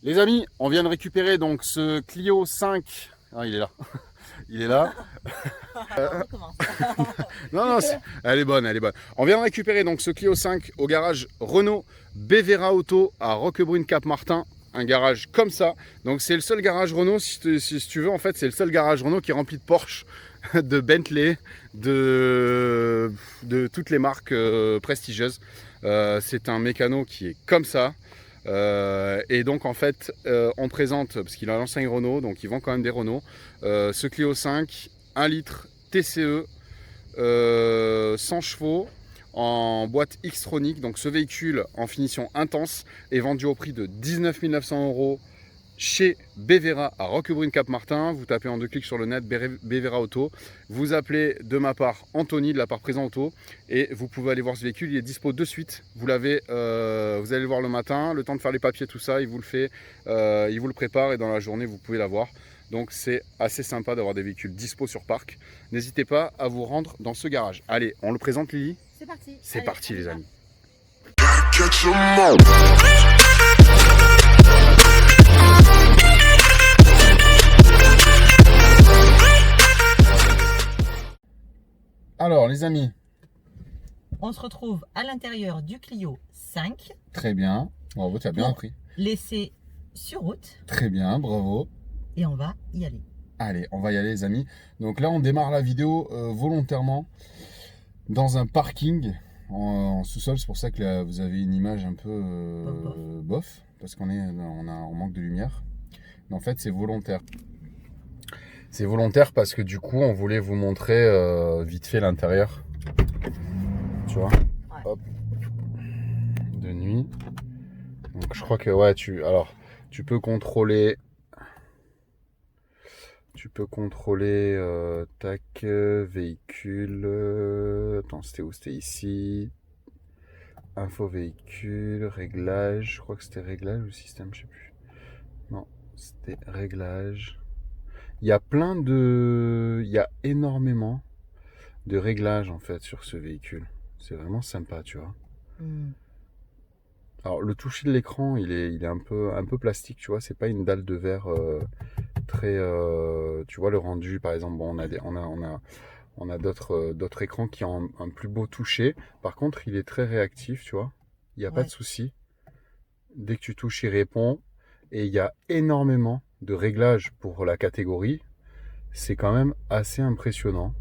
Les amis, on vient de récupérer donc ce Clio 5. Ah, il est là. Il est là. Alors, on recommence. Non, non, elle est bonne, elle est bonne. On vient de récupérer donc ce Clio 5 au garage Renault Bevera Auto à Roquebrune Cap-Martin. Un garage comme ça. Donc c'est le seul garage Renault, si tu veux, en fait, c'est le seul garage Renault qui est rempli de Porsche, de Bentley, de toutes les marques prestigieuses. C'est un mécano qui est comme ça. Et donc en fait on présente, parce qu'il a l'enseigne Renault, donc il vend quand même des Renault, ce Clio 5 1 litre TCE 100 chevaux en boîte Xtronic. Donc ce véhicule en finition intense est vendu au prix de 19 900 € chez Bevera à Roquebrune Cap-Martin. Vous tapez en 2 clics sur le net Bevera Auto, vous appelez de ma part Anthony de la part Présent Auto et vous pouvez aller voir ce véhicule. Il est dispo de suite, vous allez le voir le matin, le temps de faire les papiers, tout ça, il vous le fait, il vous le prépare et dans la journée vous pouvez l'avoir. Donc c'est assez sympa d'avoir des véhicules dispo sur parc. N'hésitez pas à vous rendre dans ce garage. Allez, on le présente, Lily? C'est parti. C'est parti les amis. Alors les amis, On se retrouve à l'intérieur du Clio 5, très bien, bravo, tu as bien appris. laissé sur route, Très bien, bravo. et on va y aller. Allez, on va y aller les amis. Donc là on démarre la vidéo volontairement dans un parking en sous-sol. C'est pour ça que là, vous avez une image un peu bof, parce qu'on manque de lumière. Mais en fait c'est volontaire. C'est volontaire parce que du coup on voulait vous montrer vite fait l'intérieur. Tu vois, Ouais. hop, de nuit. Donc je crois que ouais, tu peux contrôler. Tu peux contrôler tac, véhicule. Attends, c'était où? C'était ici. Info véhicule, réglage. Je crois que c'était réglage ou système, je sais plus. Non, c'était réglage. Il y a il y a énormément de réglages en fait sur ce véhicule. C'est vraiment sympa, tu vois. Alors le toucher de l'écran, il est un peu plastique, tu vois. C'est pas une dalle de verre très, tu vois le rendu. Par exemple, bon, on a d'autres écrans qui ont un plus beau toucher. Par contre, il est très réactif, tu vois. Il n'y a pas de souci. Dès que tu touches, il répond. Et il y a énormément de réglages pour la catégorie. C'est quand même assez impressionnant.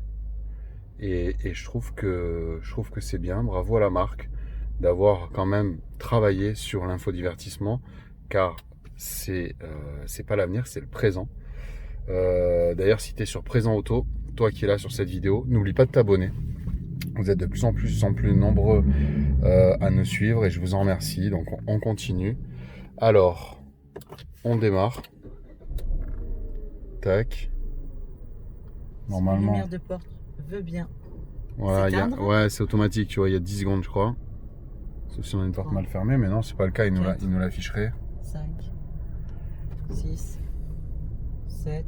Et je trouve que c'est bien. Bravo à la marque d'avoir quand même travaillé sur l'infodivertissement, car c'est pas l'avenir, c'est le présent. D'ailleurs, si tu es sur Présent Auto, toi qui es là sur cette vidéo, n'oublie pas de t'abonner. Vous êtes de plus en plus nombreux à nous suivre et je vous en remercie. Donc on continue. Alors, on démarre. Tac. Normalement. La lumière de porte veut bien. Voilà, ouais, c'est automatique, tu vois, il y a 10 secondes, je crois. Sauf si on a une porte mal fermée, mais non, c'est pas le cas, il nous l'afficherait. 5, 6, 7,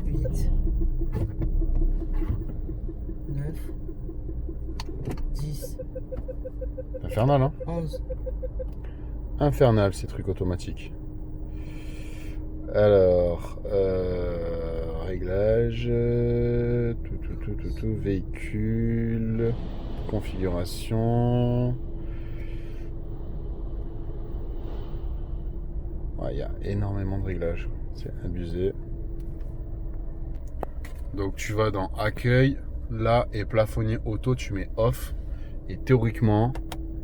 8, 9, 10, Infernal, hein? 11. Infernal, ces trucs automatiques. Alors, réglage, tout, véhicule, configuration. Ouais, il y a énormément de réglages, c'est abusé. Donc tu vas dans accueil, là, et plafonnier auto, tu mets off. Et théoriquement,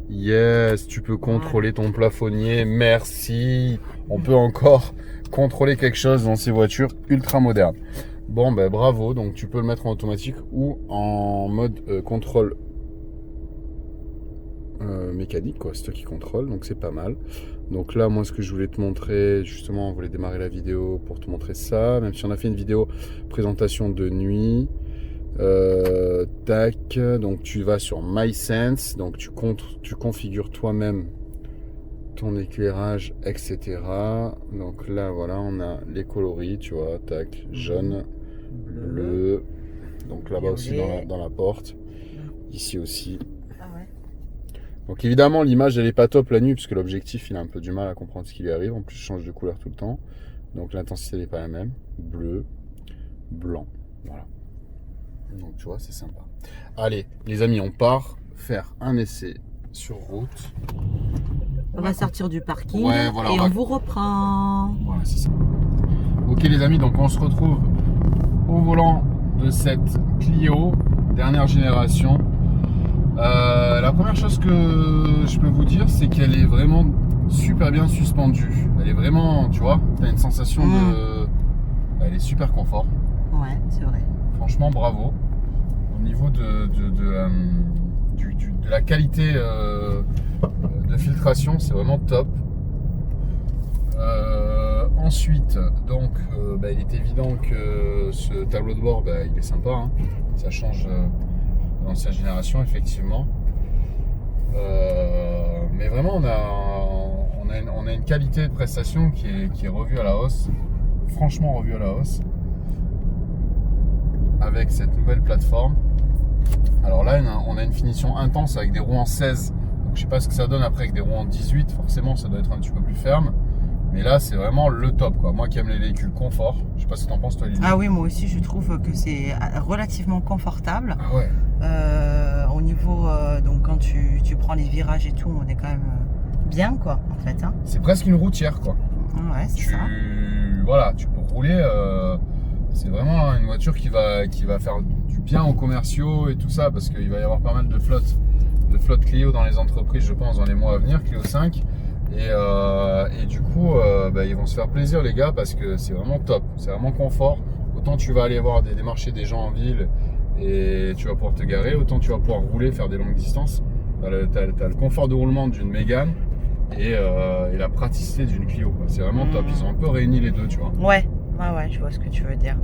yes, tu peux contrôler ton plafonnier, merci. On peut encore contrôler quelque chose dans ces voitures ultra modernes. Bon, ben bravo, donc tu peux le mettre en automatique ou en mode contrôle mécanique, quoi. C'est toi qui contrôle, donc c'est pas mal. Donc là, moi, ce que je voulais te montrer, justement, on voulait démarrer la vidéo pour te montrer ça, même si on a fait une vidéo présentation de nuit. Tac, donc tu vas sur MySense, donc tu configures toi-même ton éclairage, etc. Donc là, voilà, on a les coloris, tu vois, tac, jaune, bleu, donc là-bas aussi dans la porte, ici aussi. Ah ouais. Donc évidemment, l'image, elle est pas top la nuit, parce que l'objectif, il a un peu du mal à comprendre ce qui lui arrive. En plus, je change de couleur tout le temps. Donc l'intensité n'est pas la même. Bleu, blanc, voilà. Donc tu vois, c'est sympa. Allez, les amis, on part faire un essai sur route. On va sortir du parking Ouais, voilà, et on vous reprend. Voilà, c'est ça. Ok les amis, donc on se retrouve au volant de cette Clio, dernière génération. La première chose que je peux vous dire, c'est qu'elle est vraiment super bien suspendue. Elle est vraiment, tu vois, tu as une sensation de... Elle est super confort. Ouais, c'est vrai. Franchement, bravo. Au niveau de la qualité de filtration, c'est vraiment top. Ensuite, donc, il est évident que ce tableau de bord, il est sympa. Hein. Ça change de l'ancienne génération, effectivement. Mais vraiment, on a une qualité de prestation qui est revue à la hausse. Franchement, revue à la hausse. Avec cette nouvelle plateforme. Alors là, on a une finition intense avec des roues en 16. Donc je sais pas ce que ça donne après avec des roues en 18. Forcément, ça doit être un petit peu plus ferme. Mais là, c'est vraiment le top, quoi. Moi qui aime les véhicules confort, je sais pas ce que t'en penses, toi, Lily. Ah oui, moi aussi, je trouve que c'est relativement confortable. Ah ouais. Au niveau, donc quand tu prends les virages et tout, on est quand même bien, quoi, en fait. Hein. C'est presque une routière, quoi. Ouais, c'est ça. Voilà, tu peux rouler. C'est vraiment une voiture qui va faire du bien aux commerciaux et tout ça, parce qu'il va y avoir pas mal de flottes Clio dans les entreprises, je pense, dans les mois à venir, Clio 5. Et du coup, ils vont se faire plaisir, les gars, parce que c'est vraiment top, c'est vraiment confort. Autant tu vas aller voir des marchés des gens en ville et tu vas pouvoir te garer, autant tu vas pouvoir rouler, faire des longues distances. T'as le confort de roulement d'une Mégane et la praticité d'une Clio, quoi. C'est vraiment top. Ils ont un peu réuni les deux, tu vois. Ouais, je vois ce que tu veux dire.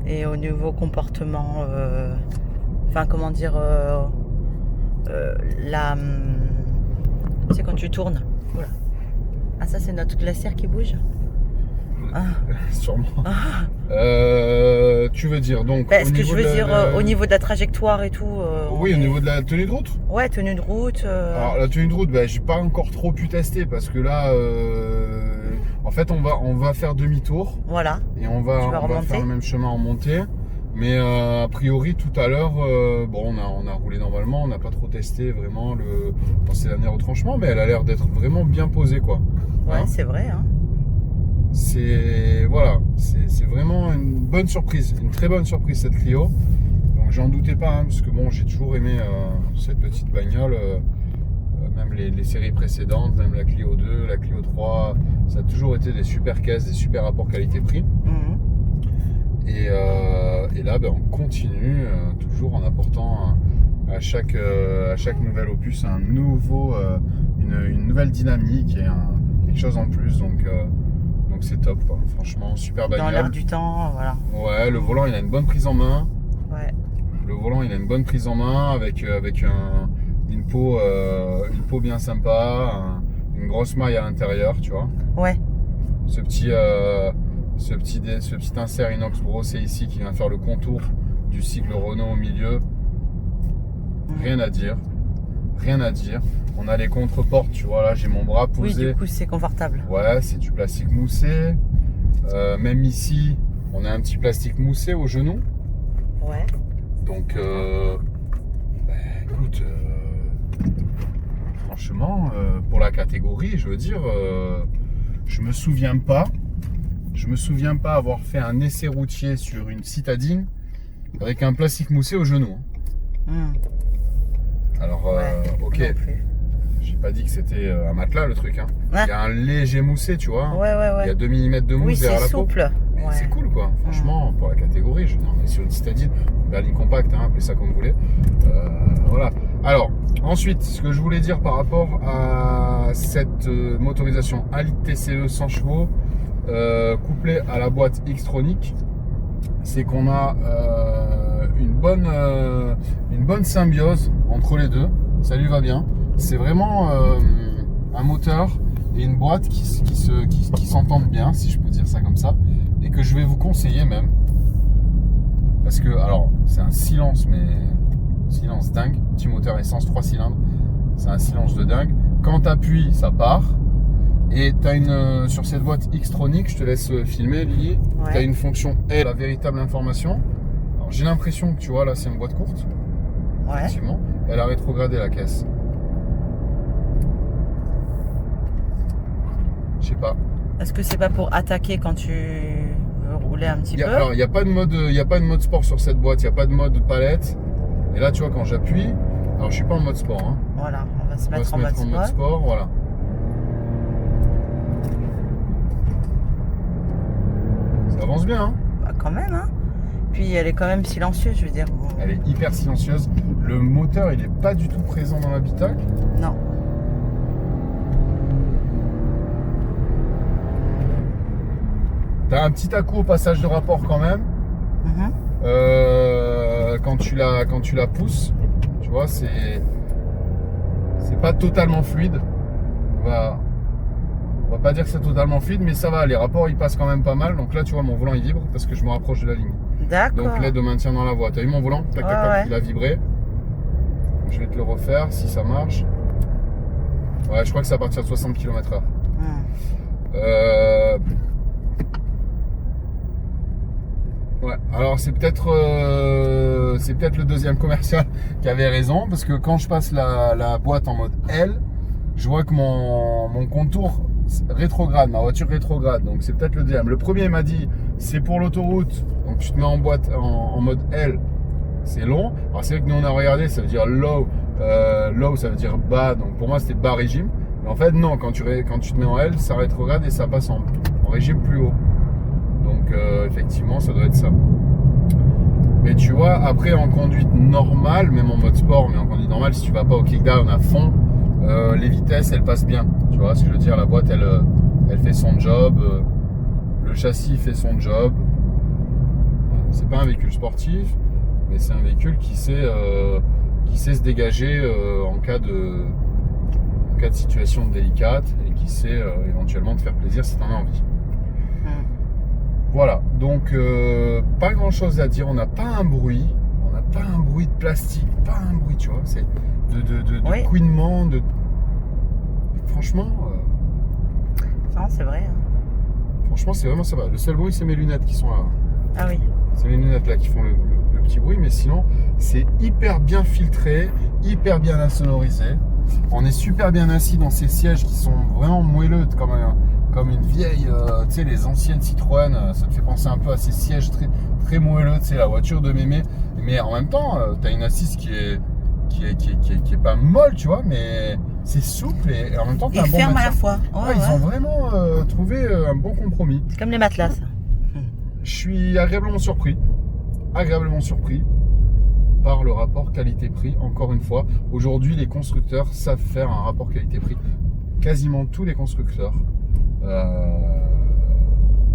Et au niveau comportement, comment dire, tu sais, quand tu tournes. Voilà. Ah, ça, c'est notre glacière qui bouge. Sûrement. Tu veux dire donc ce que je veux dire au niveau de la trajectoire et tout. Oui, au niveau de la tenue de route. Ouais, tenue de route. Alors la tenue de route, j'ai pas encore trop pu tester parce que là, en fait, on va faire demi-tour. Voilà. Et on va faire le même chemin en montée. Mais a priori, tout à l'heure, on a roulé normalement, on n'a pas trop testé vraiment c'est la dernière retranchement, mais elle a l'air d'être vraiment bien posée, quoi. Ouais, hein, c'est vrai. Hein. C'est vraiment une bonne surprise, une très bonne surprise cette Clio. Donc j'en doutais pas, hein, parce que j'ai toujours aimé cette petite bagnole, même les séries précédentes, même la Clio 2, la Clio 3, ça a toujours été des super caisses, des super rapports qualité-prix. Et là, on continue toujours en apportant à chaque nouvel opus une nouvelle dynamique et quelque chose en plus. Donc c'est top, quoi. Franchement, super bagnole. Dans l'air du temps, voilà. Ouais, le volant, il a une bonne prise en main. Ouais. Le volant, il a une bonne prise en main avec une peau bien sympa, une grosse maille à l'intérieur, tu vois. Ouais. Ce petit insert inox brossé ici qui vient faire le contour du sigle Renault au milieu. Rien à dire. On a les contre-portes, tu vois, là j'ai mon bras posé. Oui, du coup c'est confortable. Ouais, c'est du plastique moussé. Même ici, on a un petit plastique moussé au genou. Ouais. Donc, écoute, franchement, pour la catégorie, je veux dire, je me souviens pas avoir fait un essai routier sur une citadine avec un plastique moussé au genou. Alors, ok, j'ai pas dit que c'était un matelas le truc. Hein. Ouais. Il y a un léger moussé, tu vois. Ouais. Il y a 2 mm de mousse derrière la peau. Oui, c'est souple. Mais c'est cool, quoi. Franchement, pour la catégorie, on est sur une citadine, une berline compacte, hein, appelez ça comme vous voulez. Voilà. Alors, ensuite, ce que je voulais dire par rapport à cette motorisation 1 litre TCE 100 chevaux, couplée à la boîte Xtronic, c'est qu'on a une bonne symbiose entre les deux. Ça lui va bien. C'est vraiment un moteur et une boîte qui s'entendent bien, si je peux dire ça comme ça, et que je vais vous conseiller même. Parce que, alors, c'est un silence, mais silence dingue. Petit moteur essence 3 cylindres. C'est un silence de dingue. Quand tu appuies, ça part. Et tu as sur cette boîte Xtronic, je te laisse filmer, Lily, Ouais. tu as une fonction L, la véritable information. Alors, j'ai l'impression que tu vois, là, c'est une boîte courte. Ouais. Effectivement. Elle a rétrogradé la caisse. Je sais pas. Est-ce que c'est pas pour attaquer quand tu veux rouler un petit peu? Alors, il n'y a pas de mode sport sur cette boîte, il n'y a pas de mode palette. Et là, tu vois, quand j'appuie, alors je suis pas en mode sport. Hein. Voilà, on va se On va mettre se en mettre mode en mode sport. sport, voilà. Ça avance bien, hein. Bah, quand même, hein. Puis elle est quand même silencieuse, je veux dire. Bon, Elle est hyper silencieuse. Le moteur, il est pas du tout présent dans l'habitacle. non. T'as un petit à-coup au passage de rapport quand même. Mhm. Quand tu la pousses, tu vois, c'est pas totalement fluide. On va pas dire que c'est totalement fluide, mais ça va. Les rapports, ils passent quand même pas mal. Donc là, tu vois, mon volant il vibre parce que je me rapproche de la ligne. D'accord. Donc l'aide au maintien dans la voie. T'as vu mon volant? Tac, tac, tac, Ouais. il a vibré. Je vais te le refaire si ça marche. Ouais, je crois que c'est à partir de 60 km/h. Ouais, alors c'est peut-être le deuxième commercial qui avait raison, parce que quand je passe la boîte en mode L, je vois que mon contour rétrograde, ma voiture rétrograde, donc c'est peut-être le deuxième. Le premier m'a dit c'est pour l'autoroute, donc tu te mets en boîte en mode L, c'est long. Alors c'est vrai que nous on a regardé, ça veut dire low, low ça veut dire bas, donc pour moi c'était bas régime, mais en fait non, quand tu te mets en L, ça rétrograde et ça passe en régime plus haut. Donc effectivement ça doit être ça. Mais tu vois, après en conduite normale, même en mode sport, mais en conduite normale, si tu vas pas au kickdown à fond, les vitesses elles passent bien. Tu vois ce que je veux dire, la boîte elle fait son job, le châssis fait son job. C'est pas un véhicule sportif, mais c'est un véhicule qui sait se dégager en cas de situation délicate et qui sait éventuellement te faire plaisir si tu en as envie. Voilà, donc pas grand chose à dire, on n'a pas un bruit de plastique, pas un bruit, tu vois, c'est de Oui. couinement, franchement, Non, c'est vrai. Hein. franchement c'est vraiment sympa. Le seul bruit c'est mes lunettes qui sont là, Ah oui. c'est mes lunettes là qui font le petit bruit, mais sinon c'est hyper bien filtré, hyper bien insonorisé. On est super bien assis dans ces sièges qui sont vraiment moelleux comme une vieille, tu sais, les anciennes Citroën, ça te fait penser un peu à ces sièges très, très moelleux, tu sais, la voiture de mémé. Mais en même temps, tu as une assise qui est pas molle, tu vois, mais c'est souple et en même temps, tu Et as un bon ferme à la maintien. fois. Ouais, ils ont vraiment trouvé un bon compromis. C'est comme les matelas, ça. Je suis agréablement surpris par le rapport qualité-prix. Encore une fois, aujourd'hui, les constructeurs savent faire un rapport qualité-prix. Quasiment tous les constructeurs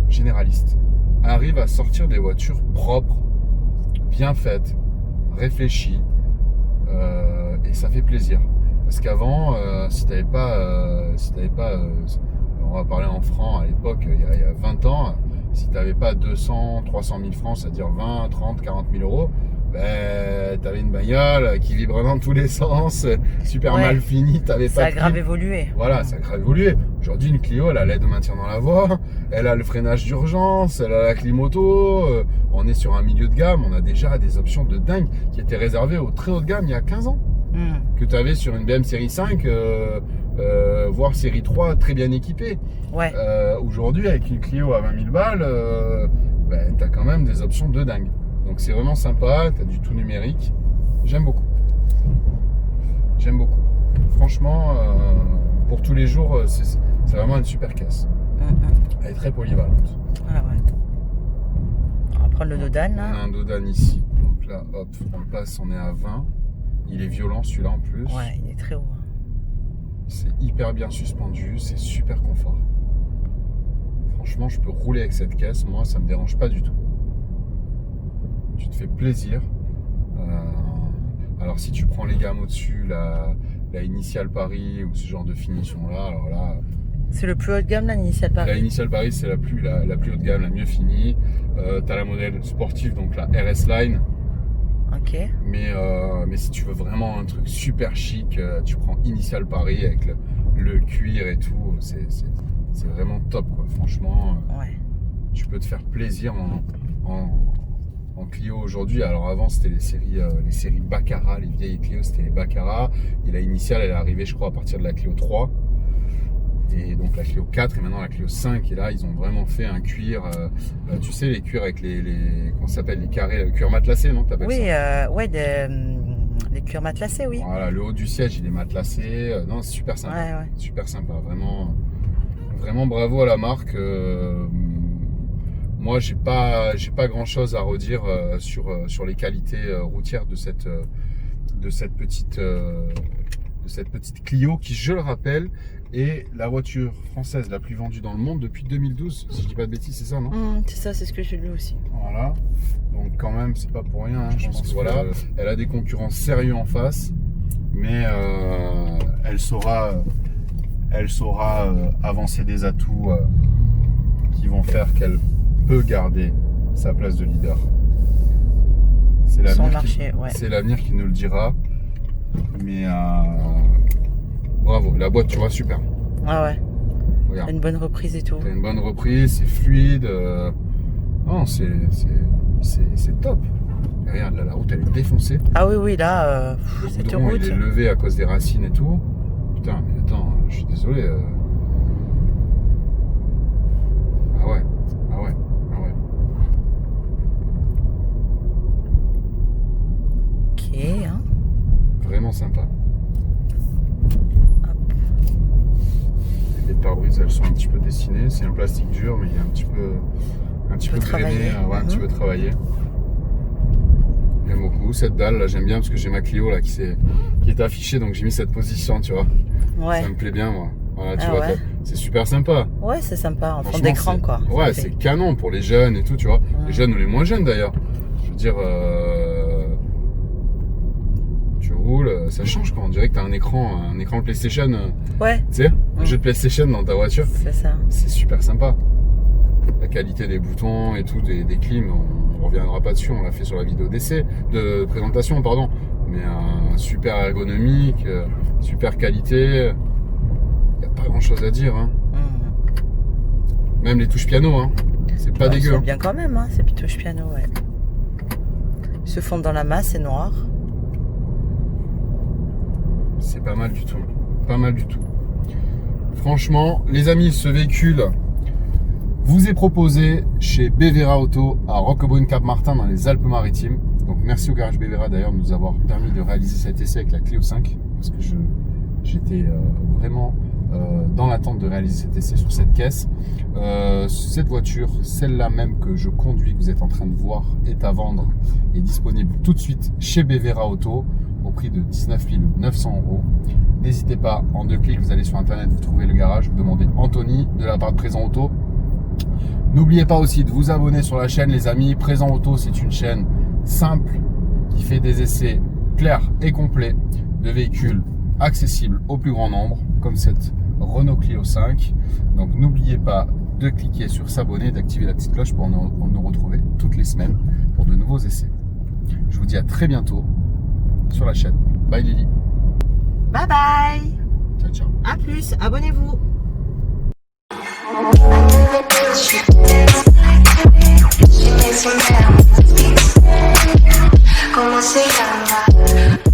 généralistes arrivent à sortir des voitures propres, bien faites, réfléchies, et ça fait plaisir. Parce qu'avant, si t'avais pas, on va parler en francs à l'époque, il y a 20 ans, si t'avais pas 200, 300 000 francs, c'est-à-dire 20, 30, 40 000 euros, ben, t'avais une bagnole qui vibrait dans tous les sens, super Ouais. mal finie, t'avais pas Ça a de grave clim. évolué. Voilà, ça a grave évolué. Aujourd'hui, une Clio, elle a l'aide au maintien dans la voie, elle a le freinage d'urgence, elle a la clim auto. On est sur un milieu de gamme, on a déjà des options de dingue qui étaient réservées au très haut de gamme il y a 15 ans. Que tu avais sur une BM série 5, voire série 3 très bien équipée. Ouais. Aujourd'hui, avec une Clio à 20 000 balles, ben, tu as quand même des options de dingue. Donc c'est vraiment sympa, tu as du tout numérique. J'aime beaucoup. J'aime beaucoup. Franchement, pour tous les jours, c'est vraiment une super caisse. Elle est très polyvalente. Ah ouais. On va prendre le Dodane, On là. a un Dodane ici. Donc là, hop, on le passe, on est à 20. Il est violent celui-là en plus. Ouais, il est très haut. C'est hyper bien suspendu, c'est super confort. Franchement, je peux rouler avec cette caisse, moi ça me dérange pas du tout. Tu te fais plaisir. Alors si tu prends les gammes au-dessus, la Initial Paris ou ce genre de finition là, alors là, C'est le plus haut de gamme, là, l'Initial la Paris. Initial Paris c'est la plus haut de gamme, la mieux finie. T'as la modèle sportive, donc la RS Line. Ok. Mais si tu veux vraiment un truc super chic, tu prends Initial Paris avec le cuir et tout. C'est vraiment top, quoi. Franchement, Ouais. tu peux te faire plaisir en Clio aujourd'hui. Alors avant, c'était les séries Baccarat, les vieilles Clio, c'était les Baccarat. Et la Initial, elle est arrivée, je crois, à partir de la Clio 3. Et donc la Clio 4 et maintenant la Clio 5. Et là, ils ont vraiment fait un cuir, tu sais, les cuirs avec comment ça s'appelle, les carrés, le cuir matelassé, non? T'appelles Oui, ça? ouais, les cuirs matelassés, oui. Voilà, le haut du siège, il est matelassé. Non, c'est super sympa. Ouais, ouais. Super sympa. Vraiment, vraiment bravo à la marque. Moi, j'ai pas grand chose à redire sur les qualités routières de cette petite Clio qui, je le rappelle, est la voiture française la plus vendue dans le monde depuis 2012. Si je dis pas de bêtises, c'est ça, non? C'est ça, c'est ce que j'ai lu aussi. Voilà. Donc quand même, c'est pas pour rien. Hein. Je pense que voilà, elle a des concurrents sérieux en face, mais elle saura avancer des atouts qui vont faire qu'elle peut garder sa place de leader. C'est l'avenir qui nous le dira. Mais bravo, la boîte, tu vois, super. Ah ouais. Regarde. Une bonne reprise et tout. T'as une bonne reprise, c'est fluide. Non, c'est top. Et regarde, là, la route, elle est défoncée. Ah oui, là, Le goudron, il est levé à cause des racines et tout. Putain, mais attends, je suis désolé. Ah ouais. Ok, hein. Vraiment sympa. Hop. Les pare-brises, elles sont un petit peu dessinées. C'est un plastique dur, mais il est un petit peu grainé, un petit peu travaillé. J'aime beaucoup cette dalle là, j'aime bien parce que j'ai ma Clio là qui est affichée, donc j'ai mis cette position, tu vois. Ouais. Ça me plaît bien, moi. Voilà, tu Ah vois, ouais. c'est super sympa. Ouais, c'est sympa, en fond d'écran quoi. Ouais, c'est canon pour les jeunes et tout, tu vois. Ouais. Les jeunes ou les moins jeunes d'ailleurs. Je veux dire, tu roules, ça change quoi. On dirait que t'as un écran PlayStation. Ouais. Tu sais, un jeu de PlayStation dans ta voiture. C'est ça. C'est super sympa. La qualité des boutons et tout, des clims, on reviendra pas dessus, on l'a fait sur la vidéo d'essai, de présentation, pardon. Mais super ergonomique, super qualité. Il n'y a pas grand chose à dire. Hein. Même les touches piano, hein. C'est pas dégueu. C'est bien quand même, hein, ces touches piano, ouais. Ils se fondent dans la masse, c'est noir. C'est pas mal du tout. Pas mal du tout. Franchement, les amis, ce véhicule vous est proposé chez Bevera Auto à Roquebrune-Cap-Martin dans les Alpes-Maritimes. Donc merci au garage Bevera d'ailleurs de nous avoir permis de réaliser cet essai avec la Clio 5 parce que j'étais vraiment dans l'attente de réaliser cet essai sur cette caisse. Cette voiture, celle-là même que je conduis, que vous êtes en train de voir, est à vendre et disponible tout de suite chez Bevera Auto au prix de 19 900 €. N'hésitez pas, en 2 clics, vous allez sur internet, vous trouvez le garage, vous demandez Anthony de la part de Présent Auto. N'oubliez pas aussi de vous abonner sur la chaîne, les amis. Présent Auto, c'est une chaîne simple qui fait des essais clairs et complets de véhicules accessibles au plus grand nombre, comme cette Renault Clio 5. Donc n'oubliez pas de cliquer sur s'abonner, d'activer la petite cloche pour nous retrouver toutes les semaines pour de nouveaux essais. Je vous dis à très bientôt sur la chaîne. Bye Lily. Bye bye. Ciao, ciao. À plus, abonnez-vous. ¿Cómo se llama?